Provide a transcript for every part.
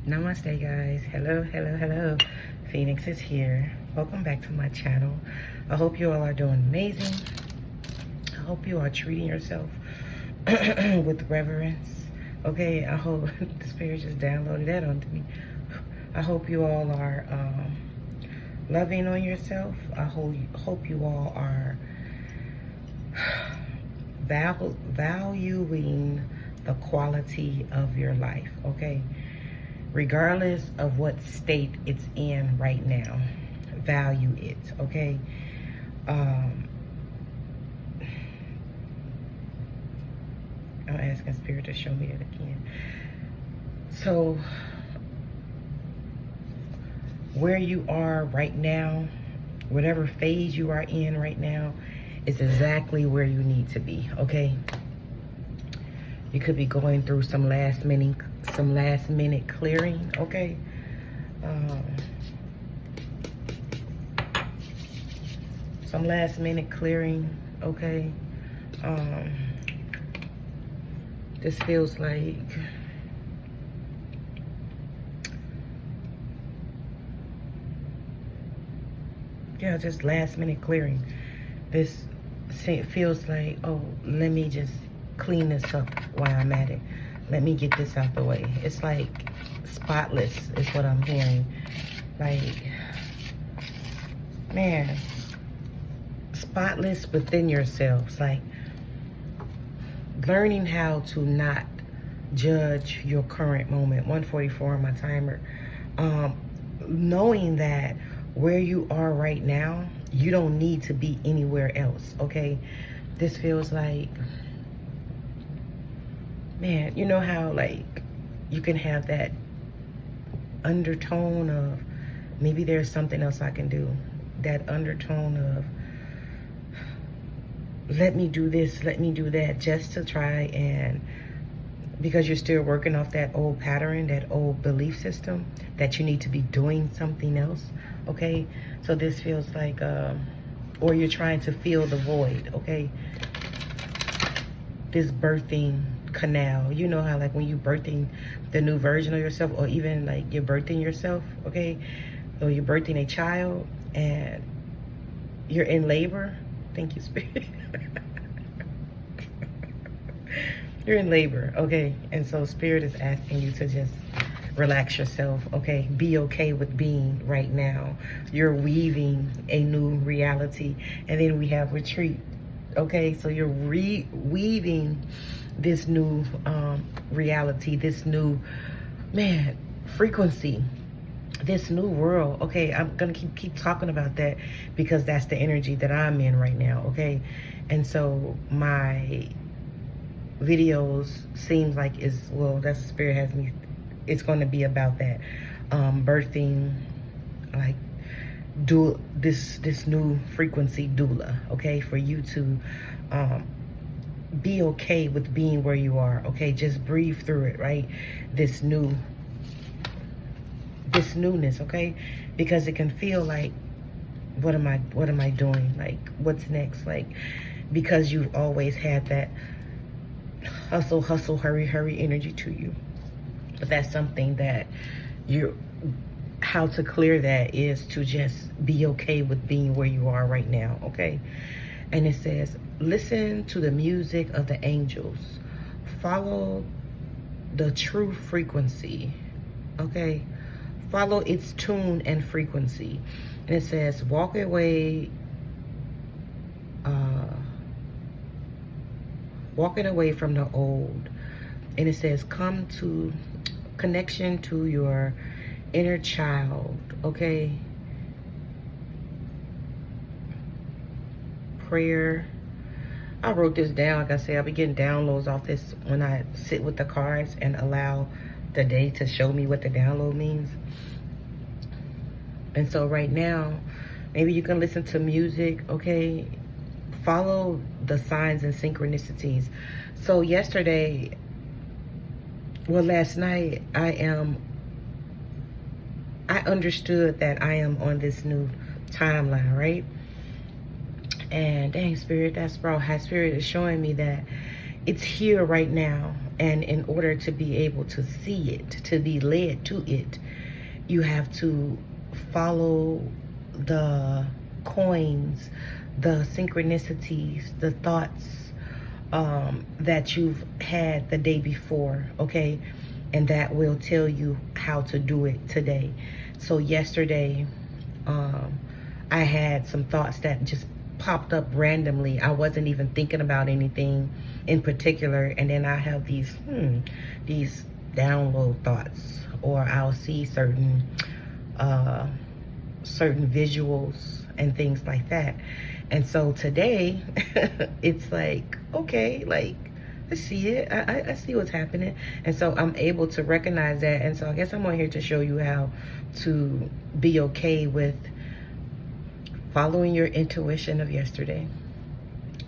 Namaste, guys. Hello, hello, hello. Phoenix is here. Welcome back to my channel. I hope you all are doing amazing. I hope you are treating yourself with reverence. Okay, I hope the spirit just downloaded that onto me. I hope you all are loving on yourself. I hope you all are valuing the quality of your life, okay? Regardless of what state it's in right now, value it, okay? I'm asking Spirit to show me that again. So, where you are right now, whatever phase you are in right now, is exactly where you need to be, okay? You could be going through some last minute clearing, okay? Some last minute clearing, okay? This feels like just last minute clearing. This feels like, oh, let me just clean this up while I'm at it. Let me get this out the way. It's like spotless is what I'm hearing. Like, man, spotless within yourselves. Like, learning how to not judge your current moment. 144 on my timer. Knowing that where you are right now, you don't need to be anywhere else, okay? This feels like, man, you know how like you can have that undertone of maybe there's something else I can do. That undertone of let me do this, let me do that, just to try and, because you're still working off that old pattern, that old belief system, that you need to be doing something else, okay? So this feels like, or you're trying to fill the void, okay? This birthing canal, you know how like when you birthing the new version of yourself, or even like you're birthing yourself, okay? Or you're birthing a child and you're in labor. Thank you, Spirit. You're in labor, okay? And so Spirit is asking you to just relax yourself, okay? Be okay with being right now. You're weaving a new reality. And then we have retreat, okay? So you're weaving this new reality, this new, man, frequency, this new world, okay? I'm gonna keep talking about that because that's the energy that I'm in right now, okay? And so my videos seems like is, well, that's the Spirit has me, it's going to be about that, birthing, like do this new frequency doula, okay, for you to be okay with being where you are, okay? Just breathe through it, right? This newness, okay? Because it can feel like, what am I doing? Like, what's next? Like, because you've always had that hustle, hurry energy to you. But that's something that how to clear that is to just be okay with being where you are right now, okay? And it says, listen to the music of the angels. Follow the true frequency, okay? Follow its tune and frequency. And it says, walk away, walking away from the old. And it says, come to connection to your inner child, okay? Prayer. I wrote this down. Like I said, I'll be getting downloads off this when I sit with the cards and allow the day to show me what the download means. And so right now, maybe you can listen to music, okay? Follow the signs and synchronicities. So yesterday, well, last night, I understood that I am on this new timeline, right? And dang, Spirit, that's bro. How Spirit is showing me that it's here right now. And in order to be able to see it, to be led to it, you have to follow the coins, the synchronicities, the thoughts that you've had the day before, okay? And that will tell you how to do it today. So yesterday, I had some thoughts that just popped up randomly. I wasn't even thinking about anything in particular, and then I have these download thoughts, or I'll see certain visuals and things like that. And so today, it's like, okay, like, I see it. I see what's happening. And so I'm able to recognize that. And so I guess I'm on here to show you how to be okay with following your intuition of yesterday.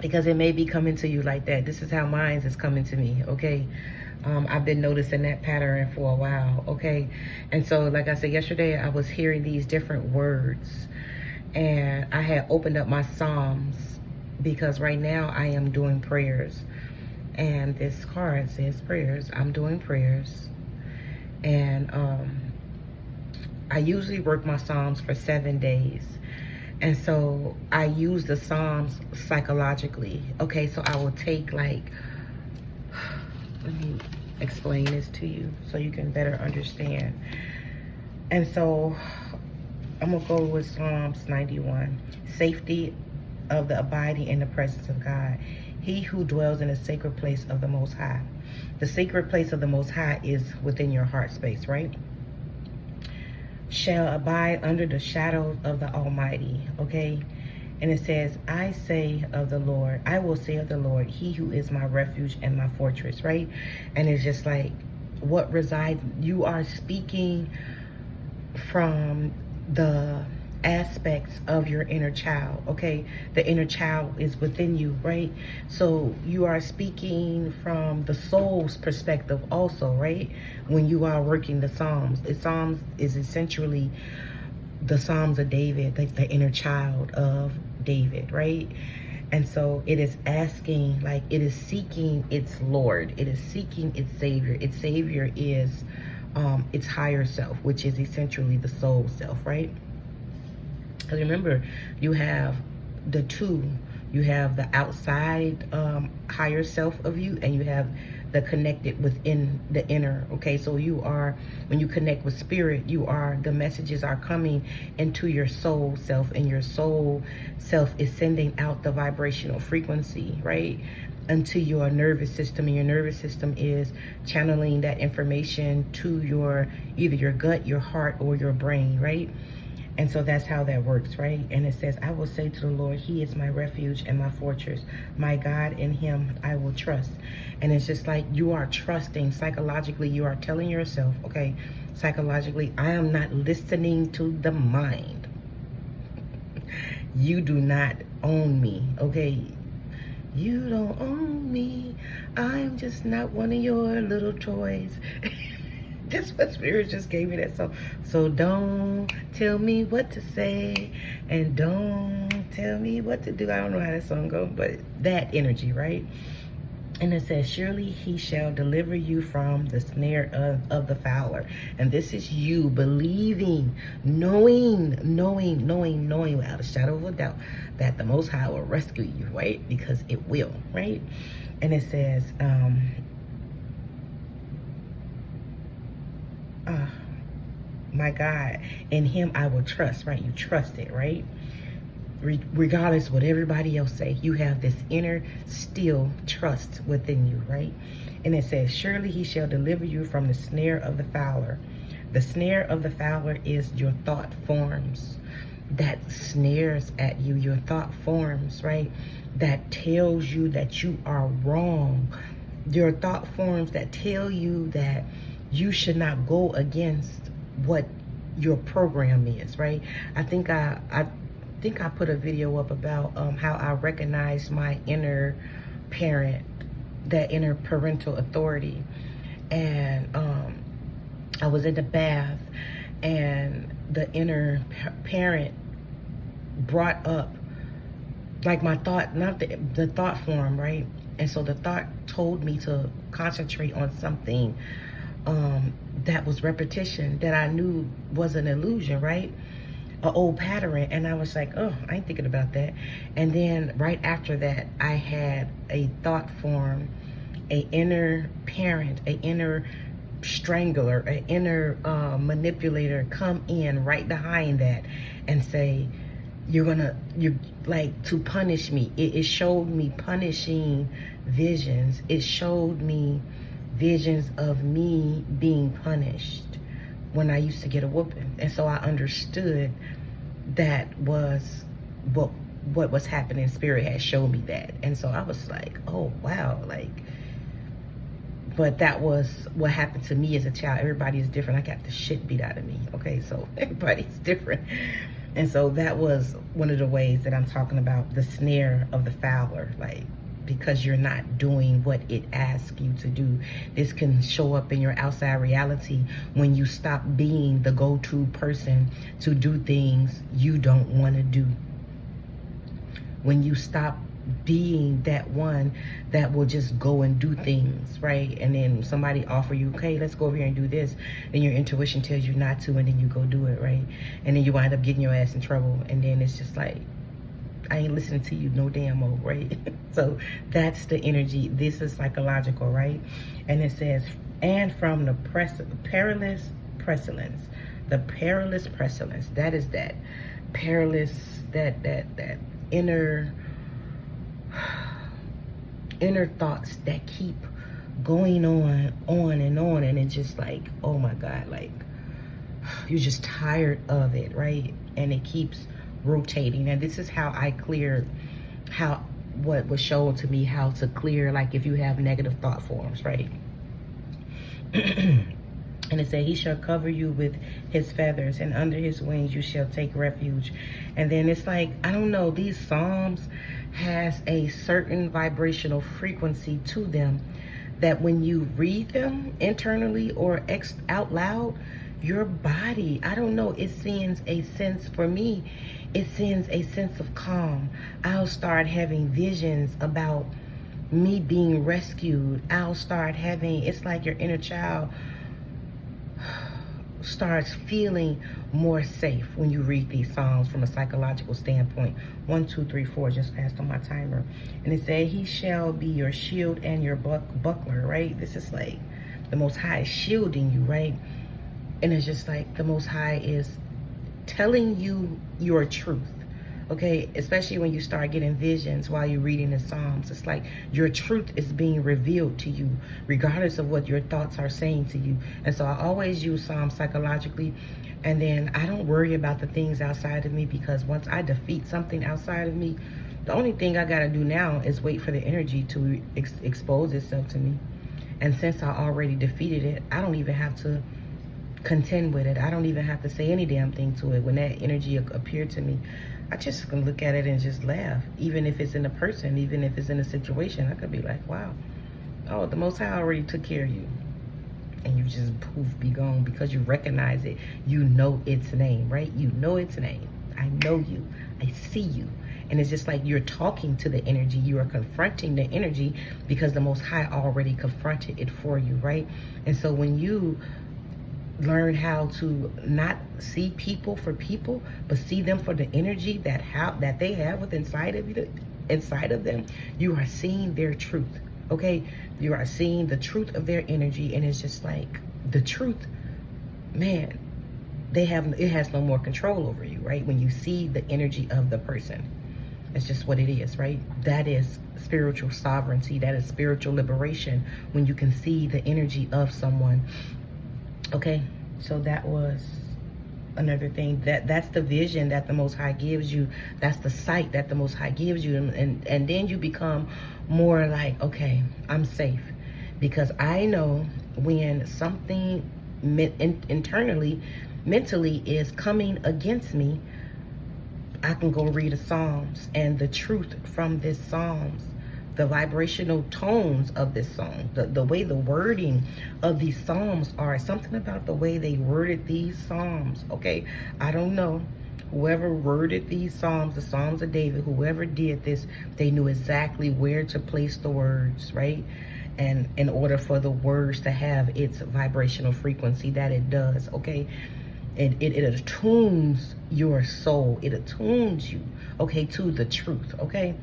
Because it may be coming to you like that. This is how mine is coming to me, okay? I've been noticing that pattern for a while, okay? And so, like I said, yesterday I was hearing these different words. And I had opened up my Psalms because right now I am doing prayers. And this card says prayers. I'm doing prayers. And I usually work my Psalms for 7 days. And so I use the Psalms psychologically. Okay, so I will take like, let me explain this to you so you can better understand. And so I'm gonna go with Psalms 91. Safety of the abiding in the presence of God. He who dwells in the sacred place of the Most High. The sacred place of the Most High is within your heart space, right? Shall abide under the shadow of the Almighty, okay? And it says, I say of the Lord, I will say of the Lord, he who is my refuge and my fortress, right? And it's just like, what resides, you are speaking from the aspects of your inner child, okay? The inner child is within you, right? So you are speaking from the soul's perspective also, right? When you are working the Psalms. The Psalms is essentially the Psalms of David, like the inner child of David, right? And so it is asking, like, it is seeking its Lord. It is seeking its Savior. Its Savior is its higher self, which is essentially the soul self, right? Because remember, you have the two. You have the outside higher self of you, and you have the connected within the inner, okay? So you are, when you connect with spirit, you are, the messages are coming into your soul self, and your soul self is sending out the vibrational frequency, right? Into your nervous system, and your nervous system is channeling that information to your, either your gut, your heart, or your brain, right? And so that's how that works, right? And it says, I will say to the Lord, he is my refuge and my fortress. My God, in him I will trust. And it's just like you are trusting psychologically. You are telling yourself, okay, psychologically, I am not listening to the mind. You do not own me, okay? You don't own me. I'm just not one of your little toys. That's what Spirit just gave me that song. So don't tell me what to say, and don't tell me what to do. I don't know how that song goes, but that energy, right? And it says, surely he shall deliver you from the snare of the fowler. And this is you believing, knowing without a shadow of a doubt that the Most High will rescue you, right? Because it will, right? And it says, my God, in him I will trust, right? You trust it, right? Regardless of what everybody else say, you have this inner still trust within you, right? And it says, surely he shall deliver you from the snare of the fowler. The snare of the fowler is your thought forms that snares at you, your thought forms, right? That tells you that you are wrong. Your thought forms that tell you that you should not go against what your program is, right? I think I put a video up about how I recognize my inner parent, that inner parental authority. And I was in the bath, and the inner parent brought up, like, my thought, not the thought form, right? And so the thought told me to concentrate on something that was repetition, that I knew was an illusion, right? An old pattern. And I was like, oh, I ain't thinking about that. And then right after that, I had a thought form, an inner parent, an inner strangler, an inner manipulator come in right behind that and say, you're like to punish me. It showed me punishing visions. It showed me visions of me being punished when I used to get a whooping. And so I understood that was what was happening. Spirit had showed me that. And so I was like, oh wow, like, but that was what happened to me as a child. Everybody is different. I got the shit beat out of me. Okay, so everybody's different. And so that was one of the ways that I'm talking about the snare of the fowler, like, because you're not doing what it asks you to do. This can show up in your outside reality when you stop being the go-to person to do things you don't want to do. When you stop being that one that will just go and do things, right? And then somebody offer you, okay, let's go over here and do this. Then your intuition tells you not to, and then you go do it, right? And then you wind up getting your ass in trouble. And then it's just like, I ain't listening to you no damn more, right? So that's the energy. This is psychological, right? And it says, and from the perilous pestilence, the perilous pestilence, that is that perilous, that inner thoughts that keep going on and on, and it's just like, oh my God, like you're just tired of it, right? And it keeps rotating. And this is how I cleared, what was shown to me, how to clear, like if you have negative thought forms, right? And it said, he shall cover you with his feathers, and under his wings you shall take refuge. And then it's like, I don't know, these Psalms has a certain vibrational frequency to them that when you read them internally or out loud, your body, I don't know, it sends a sense, for me, it sends a sense of calm. I'll start having visions about me being rescued. I'll start having, it's like your inner child starts feeling more safe when you read these Psalms from a psychological standpoint. 1, 2, 3, 4, just passed on my timer. And it said, he shall be your shield and your buckler, right? This is like the Most High is shielding you, right? And it's just like the Most High is telling you your truth, okay? Especially when you start getting visions while you're reading the Psalms. It's like your truth is being revealed to you, regardless of what your thoughts are saying to you. And so I always use Psalms psychologically. And then I don't worry about the things outside of me, because once I defeat something outside of me, the only thing I got to do now is wait for the energy to expose itself to me. And since I already defeated it, I don't even have to contend with it. I don't even have to say any damn thing to it. When that energy appeared to me, I just can look at it and just laugh. Even if it's in a person, even if it's in a situation, I could be like, wow, oh, the Most High already took care of you. And you just poof, be gone, because you recognize it. You know its name, right? You know its name. I know you. I see you. And it's just like you're talking to the energy. You are confronting the energy because the Most High already confronted it for you, right? And so when you learn how to not see people for people, but see them for the energy that they have within inside of them, you are seeing their truth. Okay, you are seeing the truth of their energy, and it's just like the truth, man. It has no more control over you, right? When you see the energy of the person, it's just what it is, right? That is spiritual sovereignty. That is spiritual liberation, when you can see the energy of someone. Okay, so that was another thing. That's the vision that the Most High gives you. That's the sight that the Most High gives you. And then you become more like, okay, I'm safe. Because I know when something internally, mentally is coming against me, I can go read the Psalms, and the truth from this Psalms, the vibrational tones of this song, the way the wording of these Psalms are, something about the way they worded these Psalms, okay? I don't know. Whoever worded these Psalms, the Psalms of David, whoever did this, they knew exactly where to place the words, right? And in order for the words to have its vibrational frequency that it does, okay? It attunes your soul. It attunes you, okay, to the truth, okay?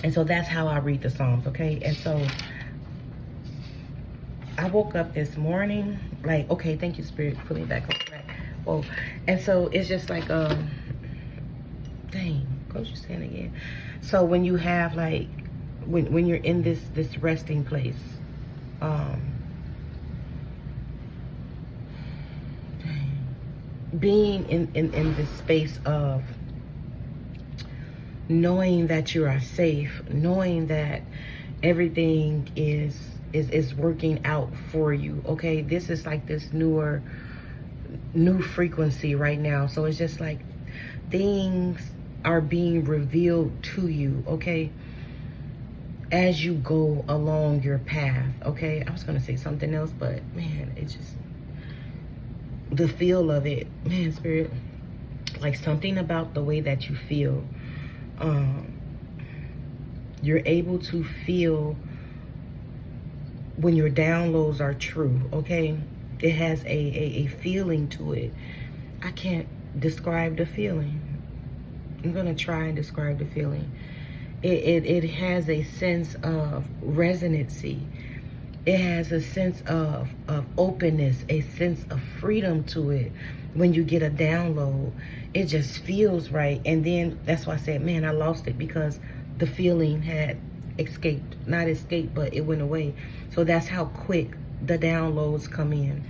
And so that's how I read the Psalms, okay? And so I woke up this morning, like, okay, thank you, Spirit, put me back on track. Whoa. And so it's just like, dang, Coach, you saying again. So when you have like, when you're in this resting place, being in this space of knowing that you are safe, knowing that everything is working out for you, okay? This is like this new frequency right now. So it's just like things are being revealed to you, okay, as you go along your path, okay? I was gonna say something else, but man, it's just the feel of it, man, Spirit, like something about the way that you feel. You're able to feel when your downloads are true, okay? It has a feeling to it. I can't describe the feeling. I'm gonna try and describe the feeling. It has a sense of resonancy. It has a sense of openness, a sense of freedom to it. When you get a download, it just feels right. And then that's why I said, man, I lost it, because the feeling had escaped. Not escaped, but it went away. So that's how quick the downloads come in.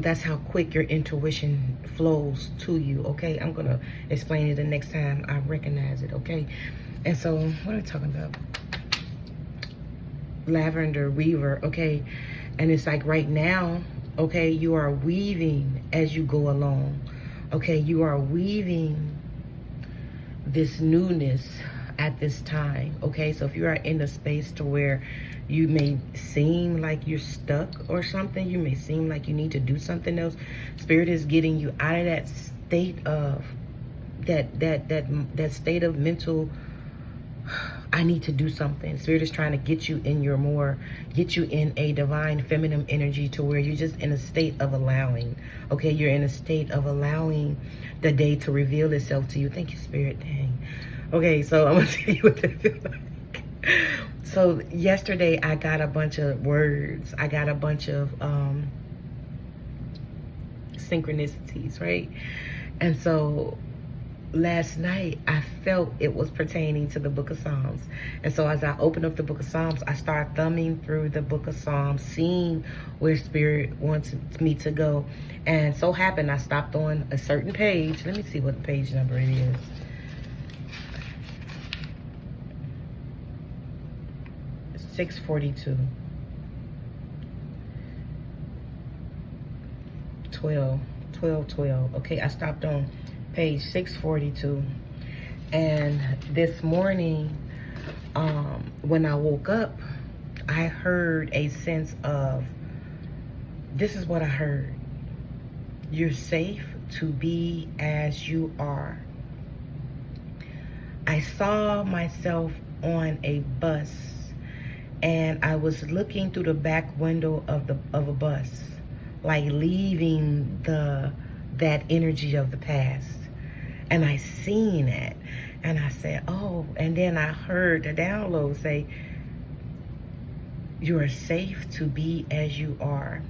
That's how quick your intuition flows to you, okay? I'm gonna explain it the next time I recognize it, okay? And so, what am I talking about? Lavender weaver, okay? And it's like right now, okay, you are weaving as you go along, okay? You are weaving this newness at this time, okay? So if you are in a space to where you may seem like you're stuck or something, you may seem like you need to do something else, Spirit is getting you out of that state of that state of mental, I need to do something. Spirit is trying to get you in get you in a divine feminine energy to where you're just in a state of allowing, okay? You're in a state of allowing the day to reveal itself to you. Thank you, Spirit. Dang. Okay, so I'm gonna tell you what that feels like. So yesterday I got a bunch of words. I got a bunch of synchronicities, right? And so last night I felt it was pertaining to the book of Psalms. And so as I opened up the book of Psalms, I started thumbing through the book of Psalms, seeing where Spirit wants me to go. And so happened I stopped on a certain page. Let me see what page number it is. 642. 12. Okay, I stopped on page 642. And this morning, when I woke up, I heard a sense of, this is what I heard: you're safe to be as you are. I saw myself on a bus, and I was looking through the back window of a bus, like leaving that energy of the past. And I seen it, and I said, oh, and then I heard the download say, you are safe to be as you are.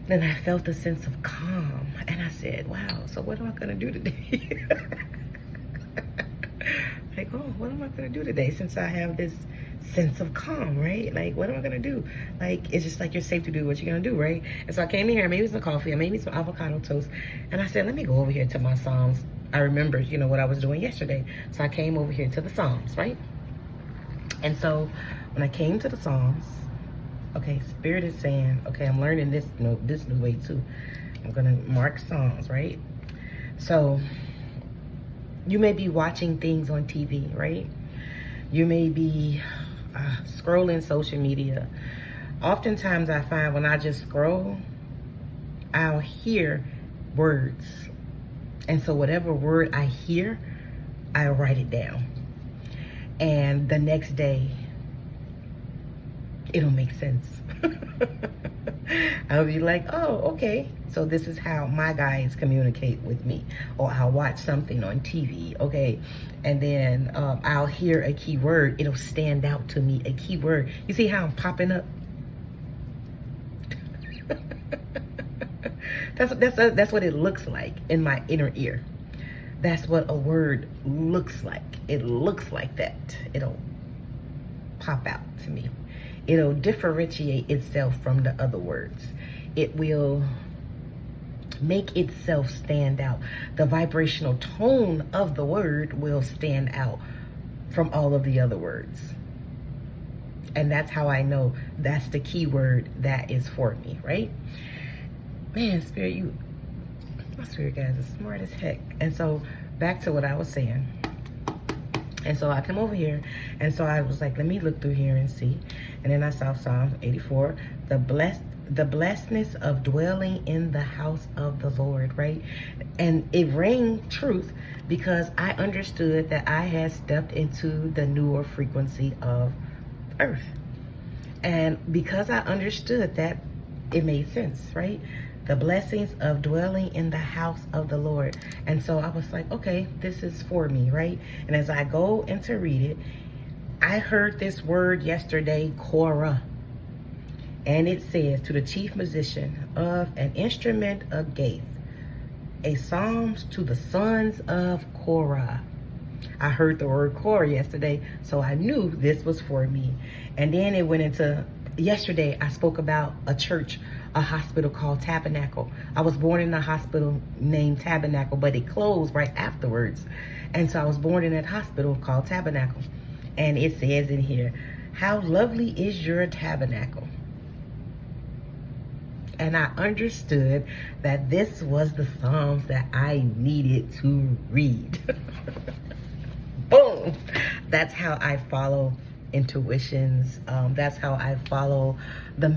Then I felt a sense of calm, and I said, wow, so what am I gonna do today? Like, oh, what am I gonna do today since I have this sense of calm, right? Like, what am I gonna do? Like, it's just like you're safe to do what you're gonna do, right? And so I came in here, I made me some coffee, I made me some avocado toast, and I said, let me go over here to my Psalms. I remembered, you know, what I was doing yesterday. So I came over here to the Psalms, right? And so when I came to the Psalms, okay, Spirit is saying, okay, I'm learning this new way too. I'm gonna mark Psalms, right? So you may be watching things on TV, right? You may be scrolling social media. Oftentimes I find when I just scroll, I'll hear words, And so whatever word I hear, I write it down. And the next day, it'll make sense. I'll be like, oh, okay. So this is how my guys communicate with me. Or I'll watch something on TV, okay? And then I'll hear a key word. It'll stand out to me, a key word. You see how I'm popping up? That's what it looks like in my inner ear. That's what a word looks like. It looks like that. It'll pop out to me. It'll differentiate itself from the other words. It will make itself stand out. The vibrational tone of the word will stand out from all of the other words. And that's how I know that's the key word that is for me, right? Man, Spirit, my spirit guys are smart as heck. And so back to what I was saying. And so I come over here, and so I was like, let me look through here and see. And then I saw Psalm 84, the blessedness of dwelling in the house of the Lord, right? And it rang truth because I understood that I had stepped into the newer frequency of earth. And because I understood that, it made sense, right? The blessings of dwelling in the house of the Lord. And so I was like, okay, this is for me, right? And as I go and to read it, I heard this word yesterday, Korah. And it says, to the chief musician of an instrument of Gath, a psalms to the sons of Korah. I heard the word Korah yesterday, so I knew this was for me. And then it went into, yesterday I spoke about a church, a hospital called Tabernacle. I was born in a hospital named Tabernacle, but it closed right afterwards. And so I was born in that hospital called Tabernacle. And it says in here, how lovely is your tabernacle. And I understood that this was the Psalms that I needed to read. Boom. That's how I follow intuitions. That's how I follow the